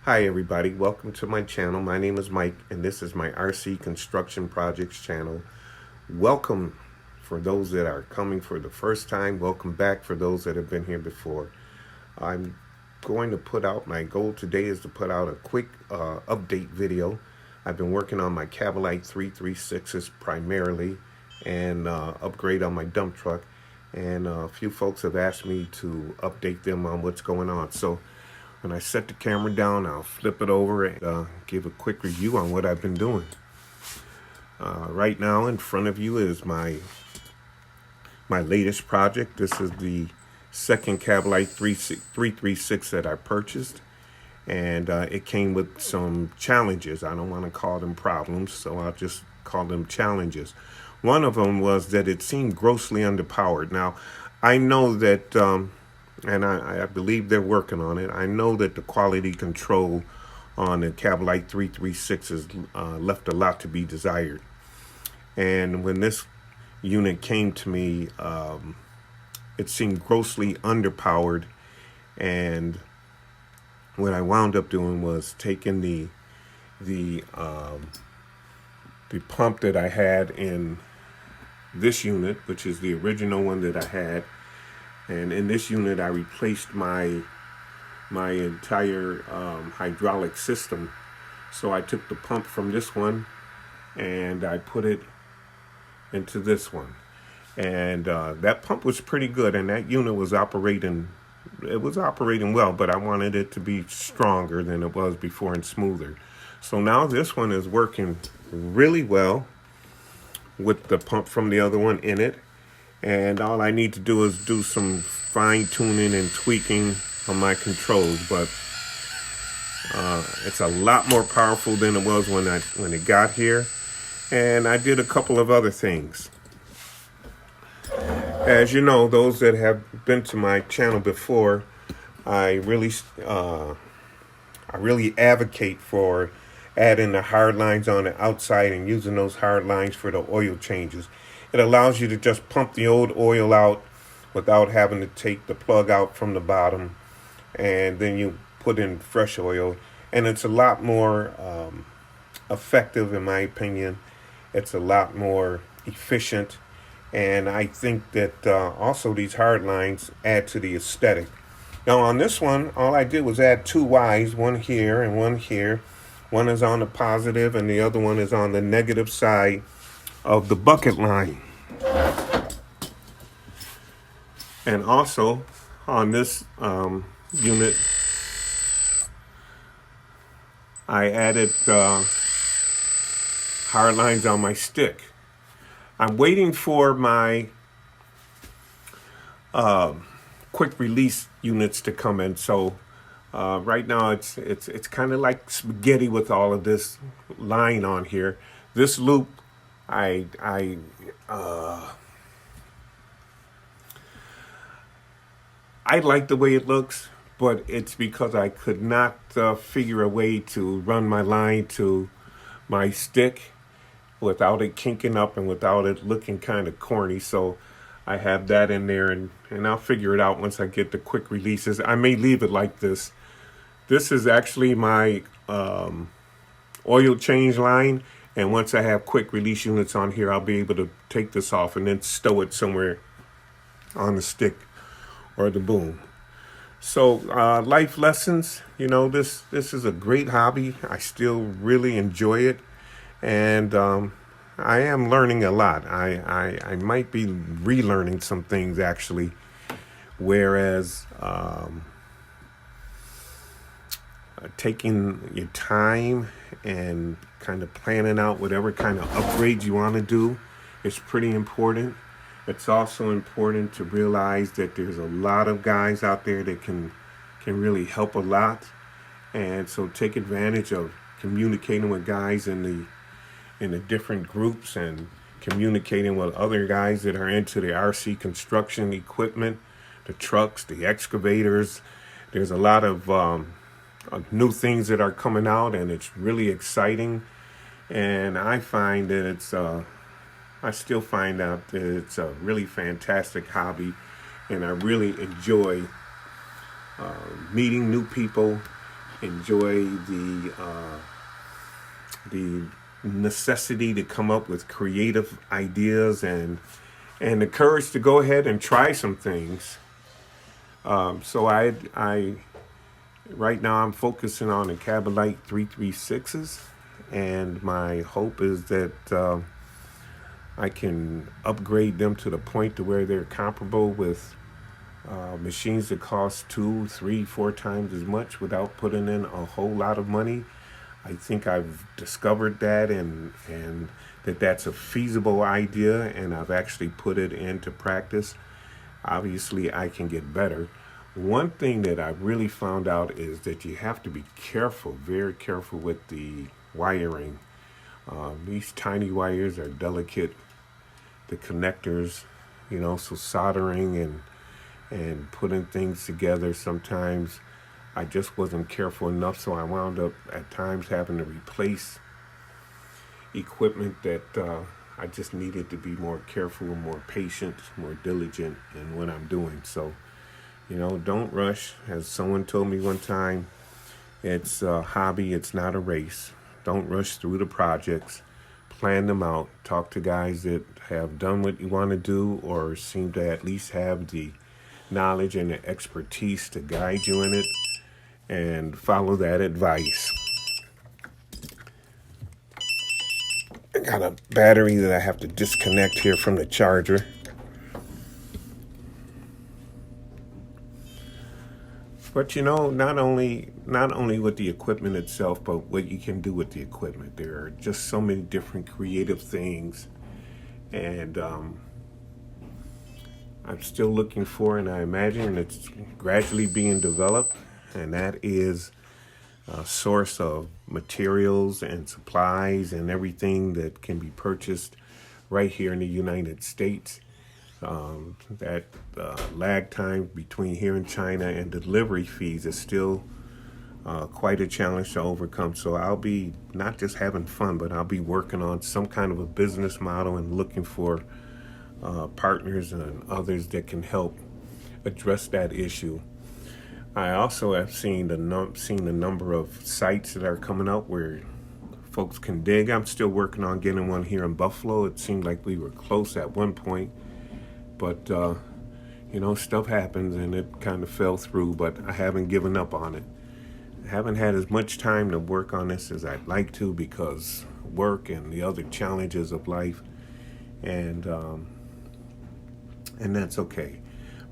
Hi everybody, welcome to my channel. My name is Mike and this is my RC Construction Projects channel. Welcome for those that are coming for the first time. Welcome back for those that have been here before. I'm going to put out, my goal today is to put out a quick update video. I've been working on my Kabolite 336s primarily and upgrade on my dump truck. And a few folks have asked me to update them on what's going on. So when I set the camera down, I'll flip it over and give a quick review on what I've been doing. Right now in front of you is my latest project. This is the second Kabolite 336 that I purchased. And it came with some challenges. I don't want to call them problems, so I'll just call them challenges. One of them was that it seemed grossly underpowered. Now, I know that... and I believe they're working on it. I know that the quality control on the Kabolite 336 has left a lot to be desired. And when this unit came to me, it seemed grossly underpowered. And what I wound up doing was taking the pump that I had in this unit, which is the original one that I had. And in this unit, I replaced my entire hydraulic system. So I took the pump from this one and I put it into this one. And that pump was pretty good, and that unit was operating, it was operating well, but I wanted it to be stronger than it was before and smoother. So now this one is working really well with the pump from the other one in it. And all I need to do is do some fine tuning and tweaking on my controls, but it's a lot more powerful than it was when it got here. And I did a couple of other things. As you know, those that have been to my channel before, I really advocate for adding the hard lines on the outside and using those hard lines for the oil changes. It allows you to just pump the old oil out without having to take the plug out from the bottom, and then you put in fresh oil. And it's a lot more effective, in my opinion. It's a lot more efficient. And I think that also these hard lines add to the aesthetic. Now on this one, all I did was add two Ys, one here and one here. One is on the positive and the other one is on the negative side of the bucket line. And also on this unit, I added hard lines on my stick. I'm waiting for my quick release units to come in. So right now it's kind of like spaghetti with all of this line on here. This loop, I like the way it looks, but it's because I could not figure a way to run my line to my stick without it kinking up and without it looking kind of corny. So I have that in there, and I'll figure it out once I get the quick releases. I may leave it like this. This is actually my oil change line. And once I have quick release units on here, I'll be able to take this off and then stow it somewhere on the stick or the boom. So life lessons, you know, this is a great hobby. I still really enjoy it. And I am learning a lot. I might be relearning some things actually. Whereas taking your time and kind of planning out whatever kind of upgrades you want to do is pretty important. It's also important to realize that there's a lot of guys out there that can really help a lot, and so take advantage of communicating with guys in the different groups and communicating with other guys that are into the RC construction equipment, the trucks, the excavators. There's a lot of new things that are coming out, and it's really exciting. And I find that I still find out that it's a really fantastic hobby, and I really enjoy meeting new people enjoy the necessity to come up with creative ideas and the courage to go ahead and try some things. So I right now I'm focusing on the Kabolite 336s, and my hope is that I can upgrade them to the point to where they're comparable with machines that cost 2, 3, 4 times as much without putting in a whole lot of money. I think I've discovered that and that's a feasible idea, and I've actually put it into practice. Obviously, I can get better. One thing that I really found out is that you have to be careful, very careful with the wiring. These tiny wires are delicate. The connectors, so soldering and putting things together, sometimes I just wasn't careful enough, so I wound up at times having to replace equipment that I just needed to be more careful, more patient, more diligent in what I'm doing. So, don't rush. As someone told me one time, it's a hobby, it's not a race. Don't rush through the projects. Plan them out. Talk to guys that have done what you want to do or seem to at least have the knowledge and the expertise to guide you in it, and follow that advice. I got a battery that I have to disconnect here from the charger. But not only with the equipment itself, but what you can do with the equipment. There are just so many different creative things, and I'm still looking for, and I imagine it's gradually being developed, and that is a source of materials and supplies and everything that can be purchased right here in the United States. That lag time between here and China and delivery fees is still quite a challenge to overcome. So I'll be not just having fun, but I'll be working on some kind of a business model and looking for partners and others that can help address that issue. I also have seen the number of sites that are coming up where folks can dig. I'm still working on getting one here in Buffalo. It seemed like we were close at one point, but stuff happens and it kind of fell through, but I haven't given up on it. I haven't had as much time to work on this as I'd like to because work and the other challenges of life, and that's okay.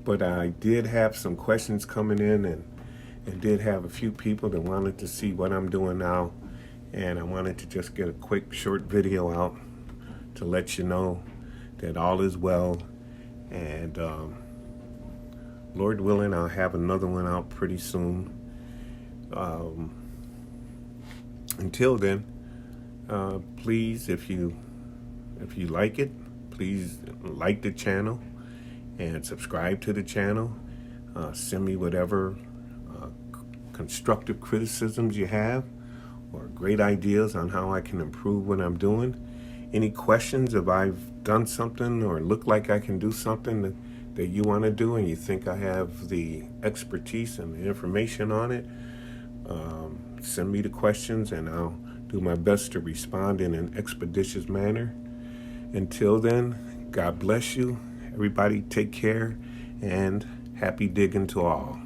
But I did have some questions coming in, and did have a few people that wanted to see what I'm doing now, and I wanted to just get a quick short video out to let you know that all is well, and Lord willing, I'll have another one out pretty soon. Until then, please, if you like it, please like the channel and subscribe to the channel. Send me whatever constructive criticisms you have or great ideas on how I can improve what I'm doing. Any questions if I've done something or look like I can do something that you want to do and you think I have the expertise and the information on it, send me the questions and I'll do my best to respond in an expeditious manner. Until then, God bless you. Everybody take care, and happy digging to all.